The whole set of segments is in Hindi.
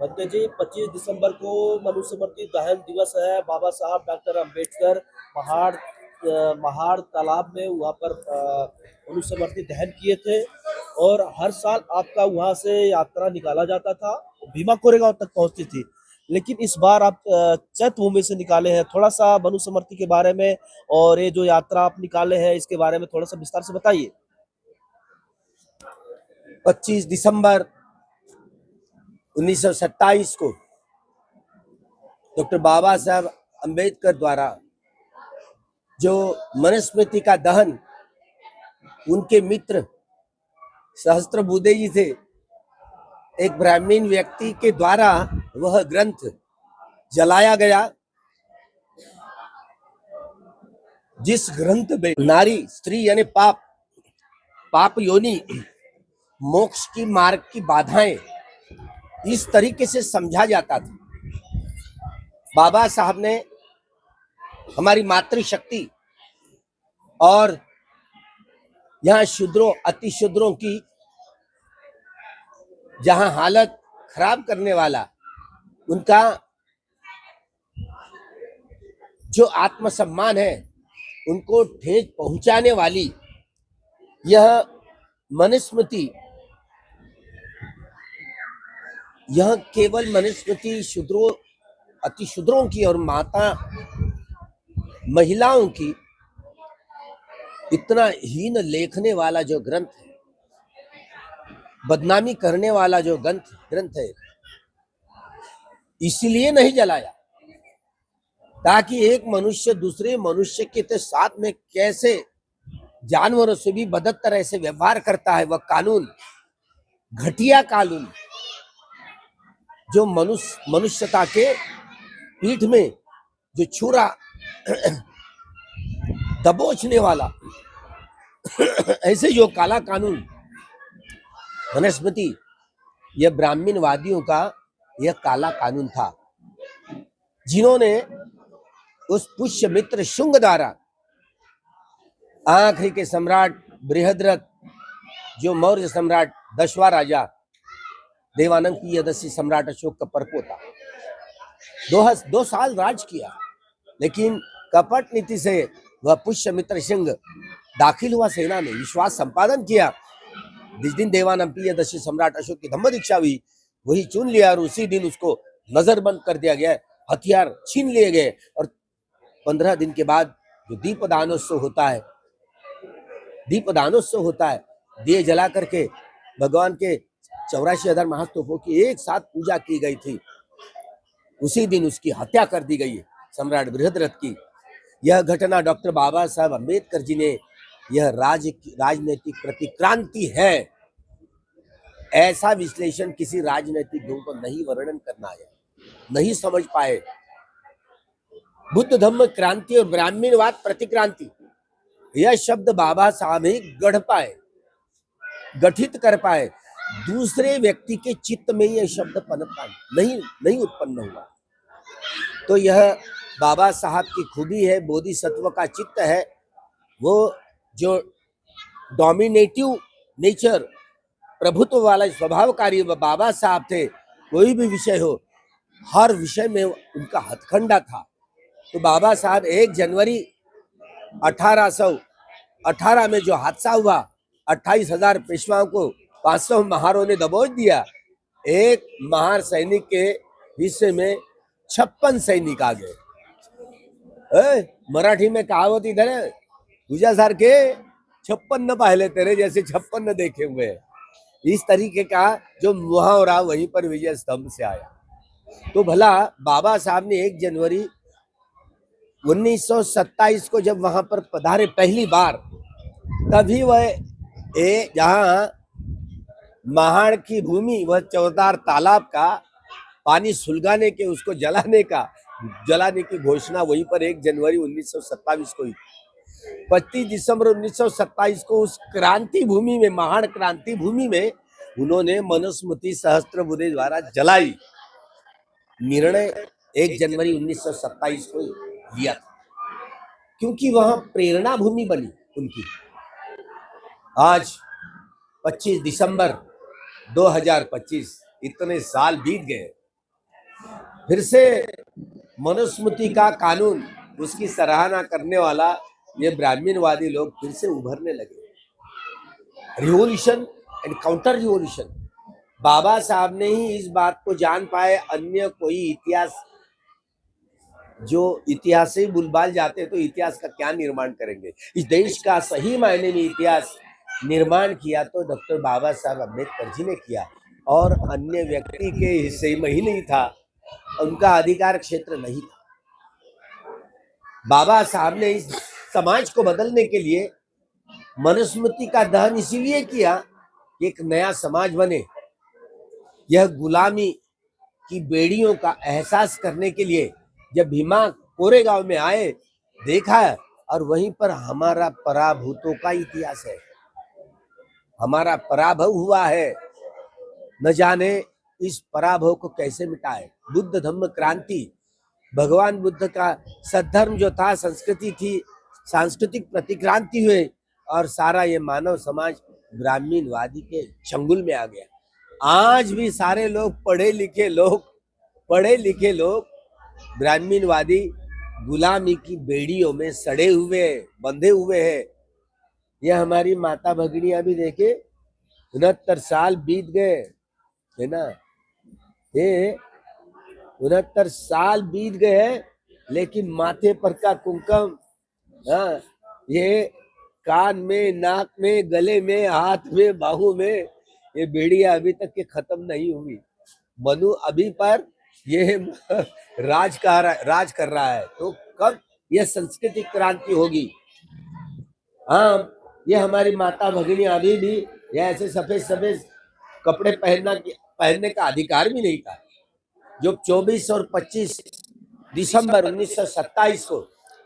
बंदे जी 25 दिसंबर को मनुस्मृति दहन दिवस है। बाबा साहब डॉक्टर अंबेडकर महाड़ तालाब में वहाँ पर मनुस्मृति दहन किए थे और हर साल आपका वहाँ से यात्रा निकाला जाता था, भीमा कोरेगांव तक पहुंचती थी। लेकिन इस बार आप चैत्यभूमि से निकाले हैं। थोड़ा सा मनुस्मृति के बारे में और ये जो यात्रा आप निकाले हैं इसके बारे में थोड़ा सा विस्तार से बताइए। 25 दिसंबर 1927 को डॉक्टर बाबा साहब अंबेडकर द्वारा जो मनुस्मृति का दहन उनके मित्र सहस्त्रबुद्धे जी थे, एक ब्राह्मण व्यक्ति के द्वारा वह ग्रंथ जलाया गया, जिस ग्रंथ में नारी स्त्री यानी पाप योनि मोक्ष की मार्ग की बाधाएं इस तरीके से समझा जाता था। बाबा साहब ने हमारी मातृशक्ति और यहाँ शूद्रों अति शूद्रों की जहां हालत खराब करने वाला उनका जो आत्मसम्मान है उनको ठेस पहुंचाने वाली यह मनुस्मृति, यह केवल मनुस्मृति शूद्रों अति शूद्रों की और माता महिलाओं की इतना हीन लेखने वाला जो ग्रंथ है, बदनामी करने वाला जो ग्रंथ है, इसलिए नहीं जलाया ताकि एक मनुष्य दूसरे मनुष्य के साथ में कैसे जानवरों से भी बदतर से व्यवहार करता है, वह कानून, घटिया कानून जो मनुष्यता के पीठ में जो छुरा दबोचने वाला ऐसे जो काला कानून मनुस्मृति, यह ब्राह्मणवादियों का यह काला कानून था, जिन्होंने उस पुष्यमित्र शुंग द्वारा आखिरी के सम्राट बृहद्रथ जो मौर्य सम्राट 10वां राजा देवानंद प्रियदर्शी सम्राट अशोक का परपोता 2 साल राज किया, लेकिन कपट नीति से वह पुष्यमित्र सिंह दाखिल हुआ सेना में, विश्वास संपादन किया। जिस दिन देवानंद प्रियदर्शी सम्राट अशोक की धम्म दीक्षा हुई वही चुन लिया और उसी दिन उसको नजरबंद कर दिया गया, हथियार छीन लिए गए और 15 दिन के बाद जो दीपदानोत्सव होता है, दिए जला करके भगवान के 84,000 महास्तोपों की एक साथ पूजा की गई थी, उसी दिन उसकी हत्या कर दी गई है सम्राट बृहद्रथ की। यह घटना डॉक्टर बाबा साहब अंबेडकर जी ने यह राजनीतिक प्रतिक्रांति है ऐसा विश्लेषण किसी राजनीतिक गुण को नहीं वर्णन करना है, नहीं समझ पाए। बुद्ध धम्म क्रांति और ब्राह्मणवाद प्रतिक्रांति, यह शब्द बाबा साहब ही गठित कर पाए, दूसरे व्यक्ति के चित्त में यह शब्द पनपा नहीं उत्पन्न हुआ। तो यह बाबा साहब की खूबी है, बोधिसत्व का चित्त है, वो जो डोमिनेटिव नेचर, प्रभुत्व वाला स्वभावकारी बाबा साहब थे। कोई भी विषय हो, हर विषय में उनका हथकंडा था। तो बाबा साहब 1 जनवरी 1818 में जो हादसा हुआ, 28,000 पेशवाओं को 500 महारों ने दबोच दिया, एक महार सैनिक के हिस्से में 56 सैनिक आ गए। मराठी में कहावत इधर है, तुझा सारखे 56 न पाहिले, तेरे जैसे 56 न देखे हुए हैं। इस तरीके का जो मुहावरा वहीं पर विजय स्तंभ से आया। तो भला बाबा साहब ने 1 जनवरी 1927 को जब वहां पर पधारे पहली बार, तभी वह जहां महाड़ की भूमि, वह चौतार तालाब का पानी सुलगाने के, उसको जलाने की घोषणा वहीं पर 1 जनवरी 1927 को हुई। 25 दिसंबर 1927 को उस क्रांति भूमि में, महाड़ क्रांति भूमि में उन्होंने मनुस्मृति सहस्त्रबुद्धे द्वारा जलाई। निर्णय 1 जनवरी 1927 को लिया था, क्योंकि वहां प्रेरणा भूमि बनी उनकी। आज 25 दिसंबर 2025, इतने साल बीत गए, फिर से मनुस्मृति का कानून, उसकी सराहना करने वाला ये ब्राह्मणवादी लोग फिर से उभरने लगे। Revolution and counter revolution. Baba Saheb ने ही इस बात को जान पाए, अन्य कोई इतिहास, जो इतिहास से ही भूलभाल जाते तो इतिहास का क्या निर्माण करेंगे। इस देश का सही मायने में इतिहास निर्माण किया तो डॉक्टर बाबा साहब अम्बेडकर जी ने किया, और अन्य व्यक्ति के हिस्से में ही नहीं था, उनका अधिकार क्षेत्र नहीं था। बाबा साहब ने इस समाज को बदलने के लिए मनुस्मृति का दहन इसीलिए किया कि एक नया समाज बने। यह गुलामी की बेड़ियों का एहसास करने के लिए जब भीमा कोरेगांव में आए, देखा है, और वहीं पर हमारा पराभूतों का इतिहास है, हमारा पराभव हुआ है, न जाने इस पराभव को कैसे मिटाए। बुद्ध धम्म क्रांति, भगवान बुद्ध का सद्धर्म जो था, संस्कृति थी, सांस्कृतिक प्रतिक्रांति हुए, और सारा ये मानव समाज ब्राह्मणवादी के चंगुल में आ गया। आज भी सारे लोग पढ़े लिखे लोग ब्राह्मणवादी गुलामी की बेड़ियों में सड़े हुए, बंधे हुए हैं। यह हमारी माता भगिनियां भी देखे, 69 साल बीत गए है ना, ये 69 साल बीत गए, लेकिन माथे पर का कुमकुम, हाँ, ये कान में, नाक में, गले में, हाथ में, बाहू में, ये बेड़ियां अभी तक के खत्म नहीं हुई। मनु अभी पर ये राज कर रहा है, तो कब यह सांस्कृतिक क्रांति होगी। हाँ, ये हमारी माता भगिनी अभी भी ये ऐसे सफेद सफेद कपड़े पहनने का अधिकार भी नहीं था। जो 24 और 25 दिसंबर 1927 को,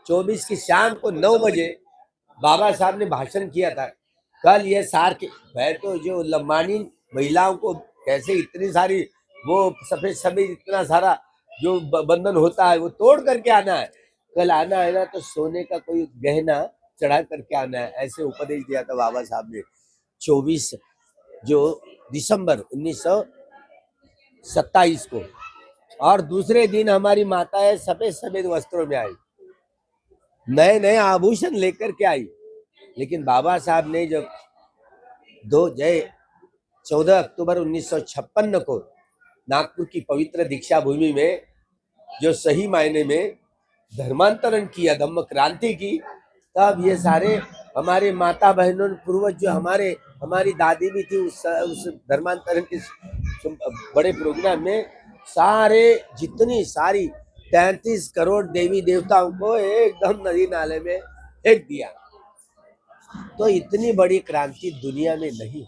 24 की शाम को 9 बजे बाबा साहब ने भाषण किया था। कल ये सार के मैं तो जो लंबानी महिलाओं को कैसे इतनी सारी वो सफेद इतना सारा जो बंधन होता है वो तोड़ करके आना है, कल आना है ना तो सोने का कोई गहना चढ़ा करके आना है, ऐसे उपदेश दिया था बाबा साहब ने 24 जो दिसंबर 1927 को। और दूसरे दिन हमारी माताएं सफेद वस्त्रों में आई, नए नए आभूषण लेकर के आई। लेकिन बाबा साहब ने जब 14 अक्टूबर 1956 को नागपुर की पवित्र दीक्षा भूमि में जो सही मायने में धर्मांतरण किया, धम्म क्रांति की, तब ये सारे हमारे माता बहनों पूर्वज जो हमारी दादी भी थी, उस धर्मांतरण के बड़े प्रोग्राम में सारे जितनी सारी 33 करोड़ देवी देवताओं को एकदम नदी नाले में फेंक दिया। तो इतनी बड़ी क्रांति दुनिया में नहीं,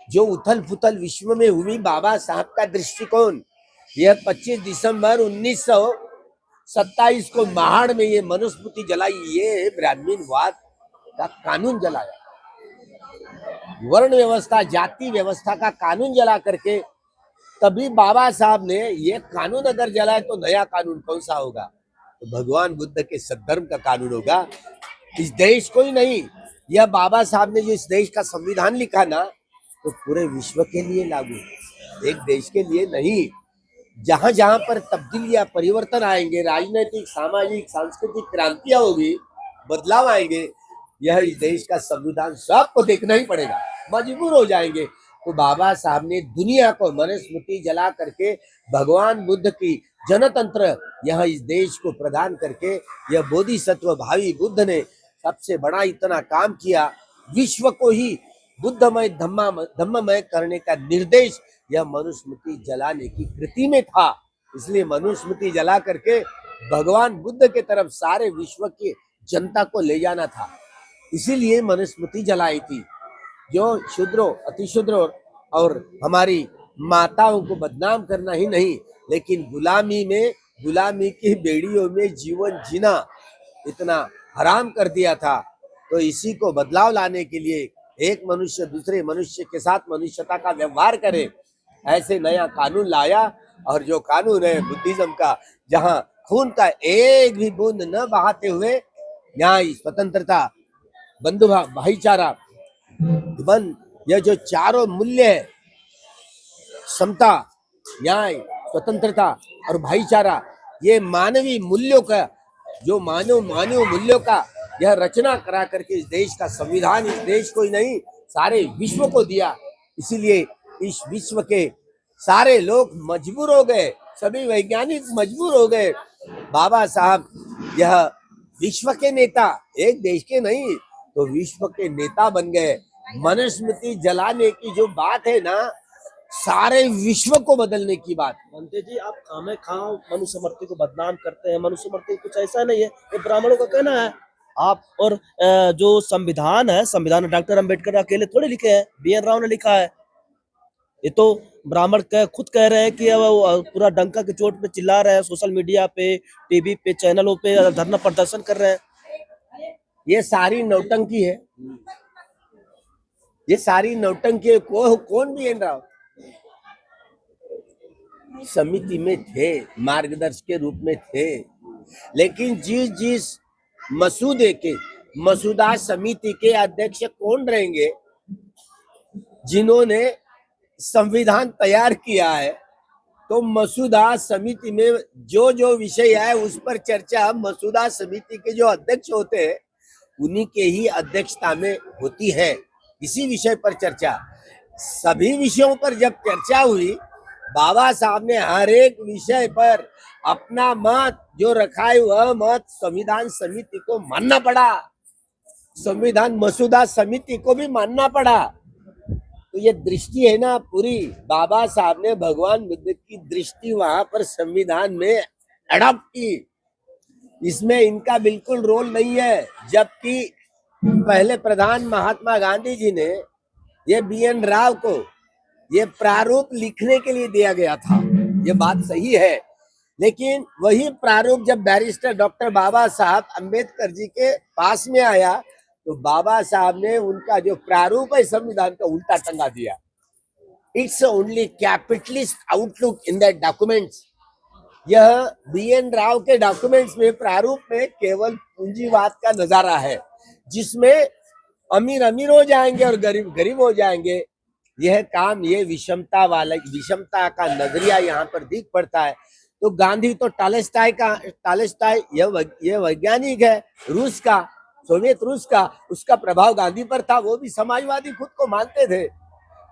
जो उथल पुथल विश्व में हुई, बाबा साहब का दृष्टिकोण। यह 25 दिसंबर 1927 को महाड़ में ये मनुस्मृति जलाई, ये ब्राह्मणवाद का कानून जलाया, वर्ण व्यवस्था, जाति व्यवस्था का कानून जला करके तभी बाबा साहब ने ये कानून अगर जलाए तो नया कानून कौन सा होगा, तो भगवान बुद्ध के सद्धर्म का कानून होगा। इस देश को ही नहीं, यह बाबा साहब ने जो इस देश का संविधान लिखा ना, तो पूरे विश्व के लिए लागू, एक देश के लिए नहीं। जहां जहां पर तब्दीलियां, परिवर्तन आएंगे, राजनीतिक, सामाजिक, सांस्कृतिक क्रांतियां होगी, बदलाव आएंगे, यह इस देश का संविधान सबको देखना ही पड़ेगा, मजबूर हो जाएंगे। तो बाबा साहब ने दुनिया को मनुस्मृति जला करके भगवान बुद्ध की जनतंत्र यह इस देश को प्रदान करके, यह बोधिसत्व भावी बुद्ध ने सबसे बड़ा इतना काम किया, विश्व को ही बुद्धमय धम्ममय करने का निर्देश यह मनुस्मृति जलाने की कृति में था। इसलिए मनुस्मृति जला करके भगवान बुद्ध के तरफ सारे विश्व की जनता को ले जाना था, इसीलिए मनुस्मृति जलाई थी। जो शूद्रों, अतिशूद्रों और हमारी माताओं को बदनाम करना ही नहीं, लेकिन गुलामी की बेड़ियों में जीवन जीना इतना हराम कर दिया था। तो इसी को बदलाव लाने के लिए एक मनुष्य दूसरे मनुष्य के साथ मनुष्यता का व्यवहार करे, ऐसे नया कानून लाया। और जो कानून है बुद्धिज्म का, जहां खून का एक भी बूंद न बहाते हुए न्याय, स्वतंत्रता, बंधुभाव, भाईचारा, यह जो चारों मूल्य है, समता, न्याय, स्वतंत्रता और भाईचारा, ये मानवीय मूल्यों का जो मानव मूल्यों का यह रचना करा करके इस देश का संविधान इस देश को ही नहीं सारे विश्व को दिया। इसीलिए इस विश्व के सारे लोग मजबूर हो गए, सभी वैज्ञानिक मजबूर हो गए। बाबा साहब यह विश्व के नेता, एक देश के नहीं तो विश्व के नेता बन गए। मनुस्मृति जलाने की जो बात है ना, सारे विश्व को बदलने की बात। मनते जी, आप खामे खाओ मनुस्मृति को बदनाम करते हैं। मनुस्मृति कुछ ऐसा नहीं है, ये ब्राह्मणों का कहना है। आप और जो संविधान है, संविधान डॉक्टर अंबेडकर अकेले थोड़े लिखे हैं, BN राव ने लिखा है। ये तो ब्राह्मण खुद कह रहे हैं कि वो पूरा डंका की चोट पे चिल्ला रहे हैं, सोशल मीडिया पे, टीवी पे, चैनलों पे धरना प्रदर्शन कर रहे हैं। ये सारी नौटंकी है, ये सारी नौटंकी है। कौन BN राव समिति में थे, मार्गदर्शक के रूप में थे, लेकिन जिस मसूदा समिति के अध्यक्ष कौन रहेंगे, जिन्होंने संविधान तैयार किया है, तो मसूदा समिति में जो विषय है उस पर चर्चा मसूदा समिति के जो अध्यक्ष होते हैं उन्हीं के ही अध्यक्षता में होती है। इसी विषय पर चर्चा, सभी विषयों पर जब चर्चा हुई, बाबा साहब ने हर एक विषय पर अपना मत जो रखा है वह मत संविधान समिति को मानना पड़ा, संविधान मसूदा समिति को भी मानना पड़ा। तो ये दृष्टि है ना पूरी, बाबा साहब ने भगवान बुद्ध की दृष्टि वहां पर संविधान में एडॉप्ट की, इसमें इनका बिल्कुल रोल नहीं है। जबकि पहले प्रधान महात्मा गांधी जी ने ये BN राव को ये प्रारूप लिखने के लिए दिया गया था, ये बात सही है। लेकिन वही प्रारूप जब बैरिस्टर डॉक्टर बाबा साहब अंबेडकर जी के पास में आया, तो बाबा साहब ने उनका जो प्रारूप है संविधान का उल्टा टंगा दिया। It's only capitalist outlook in that documents. यह BN राव के डॉक्यूमेंट्स में प्रारूप में केवल पूंजीवाद का नजारा है, जिसमें अमीर अमीर हो जाएंगे और गरीब गरीब हो जाएंगे। यह काम, ये विषमता का नजरिया यहाँ पर दिख पड़ता है। तो गांधी तो टॉलस्टॉय ये वैज्ञानिक है रूस का, सोवियत रूस का, उसका प्रभाव गांधी पर था, वो भी समाजवादी खुद को मानते थे।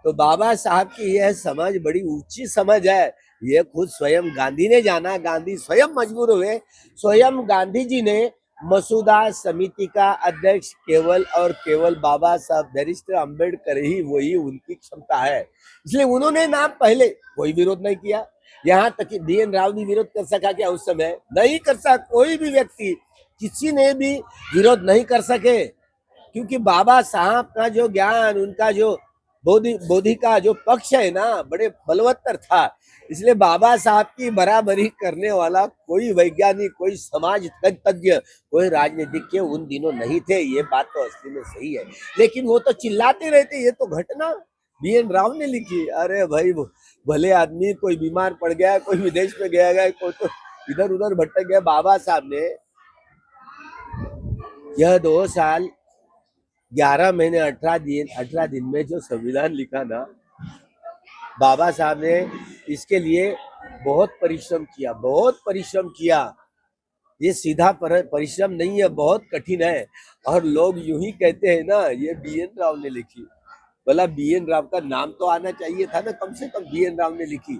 तो बाबा साहब की यह समझ बड़ी ऊंची समझ है, ये खुद स्वयं गांधी ने जाना, गांधी स्वयं मजबूर हुए, स्वयं गांधी जी ने मसूदा समिति का अध्यक्ष केवल और केवल बाबा साहब बैरिस्टर अंबेडकर ही, वही उनकी क्षमता है, इसलिए उन्होंने नाम पहले कोई विरोध नहीं किया। यहाँ तक कि BN राव भी विरोध कर सका क्या उस समय? नहीं कर सका, कोई भी व्यक्ति किसी ने भी विरोध नहीं कर सके, क्योंकि बाबा साहब का जो ज्ञान, उनका जो बोधि का जो पक्ष है ना, बड़े बलवत्तर था। इसलिए बाबा साहब की बराबरी करने वाला कोई वैज्ञानिक, कोई समाज तज्ञ, कोई राजनीतिज्ञ उन दिनों नहीं थे। ये बात तो असली में सही है, लेकिन वो तो चिल्लाते रहते, ये तो घटना BN राव ने लिखी। अरे भाई, भले आदमी, कोई बीमार पड़ गया, कोई विदेश में गया, कोई तो इधर उधर भटक गया। बाबा साहब ने यह 2 साल 11 महीने 18 दिन में जो संविधान लिखा ना, बाबा साहब ने इसके लिए बहुत परिश्रम किया। ये सीधा परिश्रम नहीं है, बहुत कठिन है। और लोग यूं ही कहते हैं ना, ये BN राव ने लिखी। भला BN राव का नाम तो आना चाहिए था ना, कम से कम BN राव ने लिखी।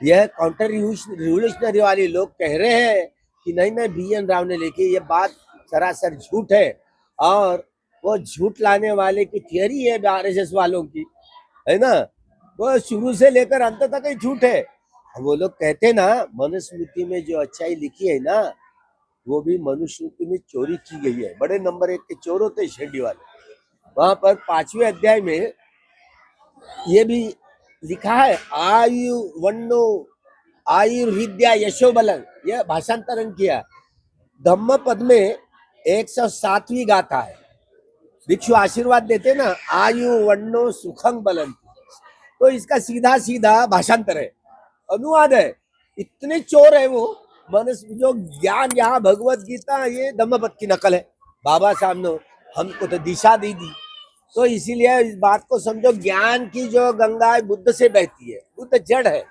यह काउंटर रिवोल्यूशनरी वाले लोग कह रहे हैं कि नहीं BN राव ने लिखी, ये बात सरासर झूठ है। और वो झूठ लाने वाले की थियरी है RSS वालों की, है ना, वो शुरू से लेकर अंत तक ही झूठ है। वो लोग कहते ना, मनुस्मृति में जो अच्छाई लिखी है ना, वो भी मनुस्मृति में चोरी की गई है। बड़े नंबर 1 के चोर होते शेड्डी वाले। वहां पर 5वें अध्याय में ये भी लिखा है, आयुर्विद्या यशोबलन, यह भाषांतरण किया। धम्म पद में 107वीं गाथा है, भिक्षु आशीर्वाद देते ना, आयु वन्नो सुखं बलन। तो इसका सीधा भाषांतर है, अनुवाद है। इतने चोर है वो। मनुष्य जो ज्ञान, यहाँ भगवत गीता ये धम्मपद की नकल है। बाबा साहब ने हमको तो दिशा दी। तो इसीलिए इस बात को समझो, ज्ञान की जो गंगा बुद्ध से बहती है, बुद्ध जड़ है,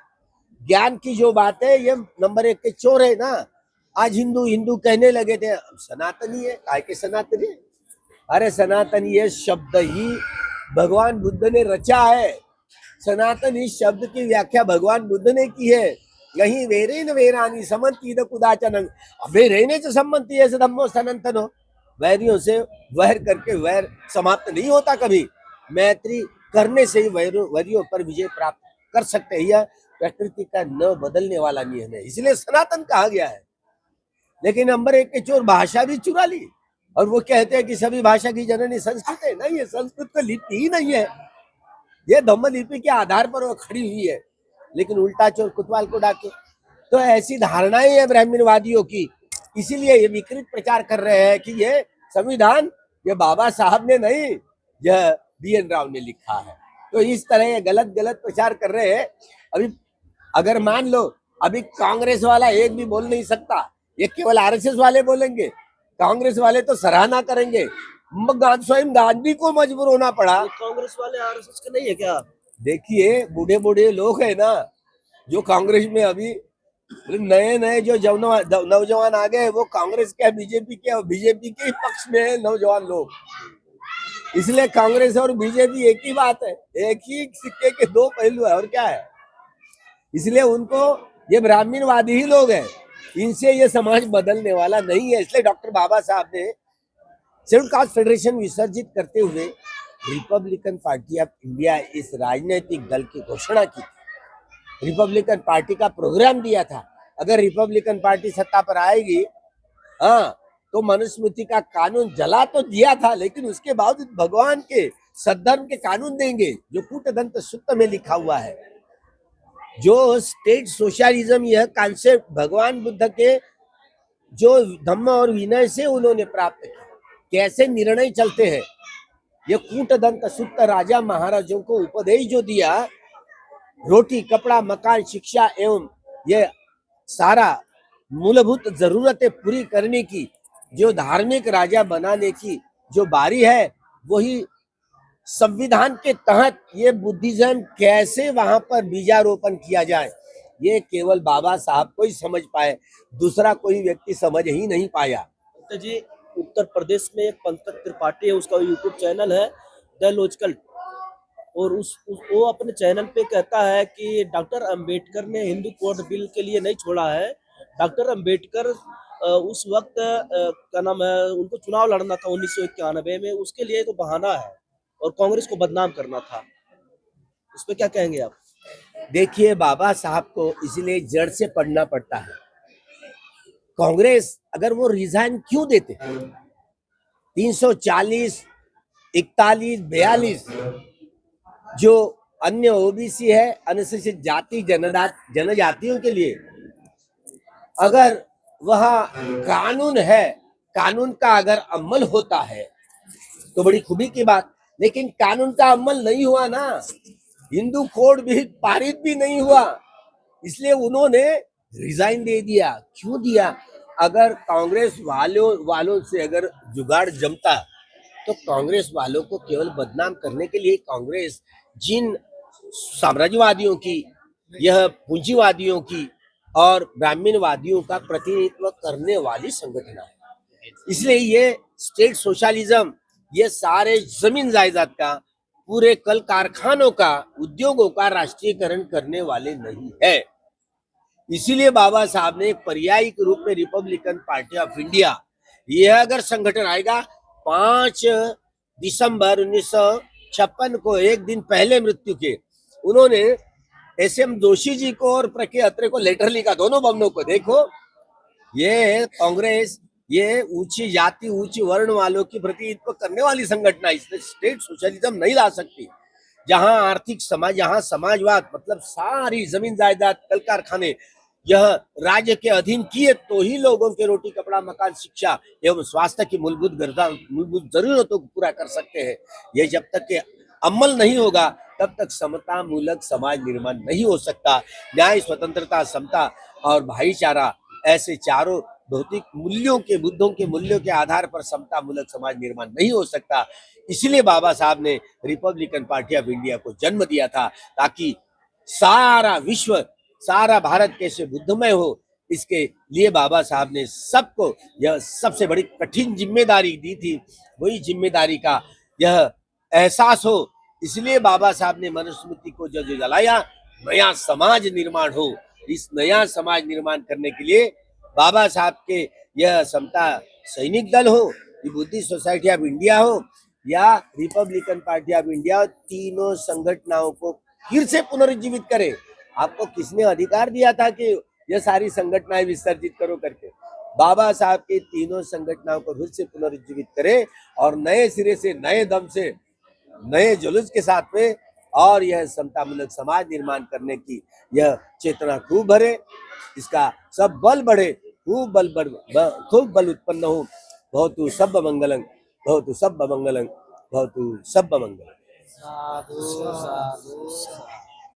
ज्ञान की जो बात है, ये नंबर 1 के चोर है ना। आज हिंदू हिंदू कहने लगे थे, सनातनी है, काय के सनातनी? अरे सनातन ये शब्द ही भगवान बुद्ध ने रचा है। सनातन इस शब्द की व्याख्या भगवान बुद्ध ने की है। यही वेरेन वेरानी समंती द कुदाचन, वेरेने से संबंधी है धम्मो सनातन हो। वैरियों से वैर करके वैर समाप्त नहीं होता कभी। मैत्री करने से ही वैरियों पर विजय प्राप्त कर सकते हैं। यह प्रकृति का न बदलने वाला नियम है, इसलिए सनातन कहा गया है। लेकिन नंबर 1 के चोर भाषा भी चुरा ली, और वो कहते हैं कि सभी भाषा की जननी संस्कृत है। नहीं, ये संस्कृत का लिपि ही नहीं है, ये धम्म लिपि के आधार पर वो खड़ी हुई है। लेकिन उल्टा चोर कुतवाल को डाके, तो ऐसी धारणाएं है ब्राह्मणवादियों की। इसीलिए ये विकृत प्रचार कर रहे हैं कि ये संविधान ये बाबा साहब ने नहीं, यह BN राव ने लिखा है। तो इस तरह ये गलत गलत प्रचार कर रहे हैं। अभी अगर मान लो अभी कांग्रेस वाला एक भी बोल नहीं सकता, ये केवल RSS वाले बोलेंगे। कांग्रेस वाले तो सराहना करेंगे। स्वयं गांधी को मजबूर होना पड़ा। कांग्रेस वाले RSS के नहीं है क्या? देखिए बूढ़े बूढ़े लोग है ना जो कांग्रेस में अभी नए नए जो नौजवान आ गए, वो कांग्रेस के बीजेपी के, बीजेपी के पक्ष में है नौजवान लोग। इसलिए कांग्रेस और बीजेपी एक ही बात है, एक ही सिक्के के दो पहलू है, और क्या है। इसलिए उनको ये ब्राह्मणवादी ही लोग हैं, इनसे ये समाज बदलने वाला नहीं है। इसलिए डॉक्टर बाबा साहब ने शेड्यूल कास्ट फेडरेशन विसर्जित करते हुए रिपब्लिकन पार्टी ऑफ इंडिया इस राजनीतिक दल की घोषणा की। रिपब्लिकन पार्टी का प्रोग्राम दिया था, अगर रिपब्लिकन पार्टी सत्ता पर आएगी, हाँ, तो मनुस्मृति का कानून जला तो दिया था, लेकिन उसके बावजूद भगवान के सद्धर्म के कानून देंगे, जो कूटदंत सूत्र में लिखा हुआ है। जो स्टेट सोशलिज्म, यह कॉन्सेप्ट भगवान बुद्ध के जो धम्म और विनय से उन्होंने प्राप्त किया, कैसे निर्णय चलते हैं, ये कूटदंत सूत्र राजा महाराजों को उपदेश जो दिया, रोटी कपड़ा मकान शिक्षा एवं ये सारा मूलभूत जरूरतें पूरी करने की जो धार्मिक राजा बनाने की जो बारी है, वही संविधान के तहत ये बुद्धिज्म कैसे वहां पर बीजारोपण किया जाए, ये केवल बाबा साहब को ही समझ पाए, दूसरा कोई व्यक्ति समझ ही नहीं पाया। तो जी, उत्तर प्रदेश में एक पंकज त्रिपाठी है, उसका यूट्यूब चैनल है द लॉजिकल, और वो अपने चैनल पे कहता है कि डॉक्टर अंबेडकर ने हिंदू कोड बिल के लिए नहीं छोड़ा है। डॉक्टर अंबेडकर उस वक्त क्या नाम है, उनको चुनाव लड़ना था 1991 में, उसके लिए तो बहाना है और कांग्रेस को बदनाम करना था। उस पर क्या कहेंगे आप? देखिए, बाबा साहब को इसलिए जड़ से पढ़ना पड़ता है। कांग्रेस अगर वो रिजाइन क्यों देते, 340, 41, 42 जो अन्य ओबीसी है, अनुसूचित जाति जनजातियों के लिए अगर वह कानून है, कानून का अगर अमल होता है तो बड़ी खूबी की बात, लेकिन कानून का अमल नहीं हुआ ना, हिंदू कोड भी पारित भी नहीं हुआ, इसलिए उन्होंने रिजाइन दे दिया। क्यों दिया? अगर कांग्रेस वालों से अगर जुगाड़ जमता तो कांग्रेस वालों को केवल बदनाम करने के लिए, कांग्रेस जिन साम्राज्यवादियों की, यह पूंजीवादियों की और ब्राह्मणवादियों का प्रतिनिधित्व करने वाली संगठन है, इसलिए ये स्टेट सोशलिज्म, ये सारे जमीन जायदाद का, पूरे कल कारखानों का, उद्योगों का राष्ट्रीयकरण करने वाले नहीं है। इसीलिए बाबा साहब ने एक पर्यायी के रूप में रिपब्लिकन पार्टी ऑफ इंडिया, यह अगर संगठन आएगा 5 दिसंबर 1956 को, एक दिन पहले मृत्यु के, उन्होंने SM जोशी जी को और प्रके अत्रे को लेटर लिखा, दोनों बमनों को। देखो, ये कांग्रेस ये ऊंची जाति ऊंची वर्ण वालों की प्रतिनिधित्व करने वाली संगठन है, इसमें स्टेट सोशलिज्म नहीं ला सकती। जहां आर्थिक समाज, जहां समाजवाद, मतलब सारी जमीन जायदाद कल कारखाने यह राज्य के अधीन किए तो ही लोगों के रोटी कपड़ा मकान शिक्षा एवं स्वास्थ्य की मूलभूत जरूरतों को पूरा कर सकते हैं। ये जब तक के अमल नहीं होगा तब तक समता मूलक समाज निर्माण नहीं हो सकता। न्याय, स्वतंत्रता, समता और भाईचारा, ऐसे चारों भौतिक मूल्यों के, बुद्धों के मूल्यों के आधार पर समता मूलक समाज निर्माण नहीं हो सकता। इसलिए बाबा साहब ने रिपब्लिकन पार्टी ऑफ इंडिया को जन्म दिया था, ताकि सारा विश्व सारा भारत कैसे बुद्धमय हो, इसके लिए बाबा साहब ने सबको यह सबसे बड़ी कठिन जिम्मेदारी दी थी। वही जिम्मेदारी का यह एहसास हो, इसलिए बाबा साहब ने मनुस्मृति को जो जलाया, नया समाज निर्माण हो। इस नया समाज निर्माण करने के लिए बाबा साहब के यह समता सैनिक दल हो, ये बुद्धिस्ट सोसाइटी ऑफ इंडिया हो या रिपब्लिकन पार्टी ऑफ इंडिया, तीनों संगठनों को फिर से पुनर्जीवित करे। आपको किसने अधिकार दिया था कि यह सारी संगठनाएं विसर्जित करो करके? बाबा साहब के तीनों संगठनों को फिर से पुनर्जीवित करे और नए सिरे से, नए दम से, नए जुलूस के साथ में और यह समतामूलक समाज निर्माण करने की यह चेतना खूब भरे, इसका सब बल बढ़े, खूब बल उत्पन्न हो। भवतु सब मंगलं, भवतु सब मंगलं, भवतु सब मंगलं। साधु साधु साधु।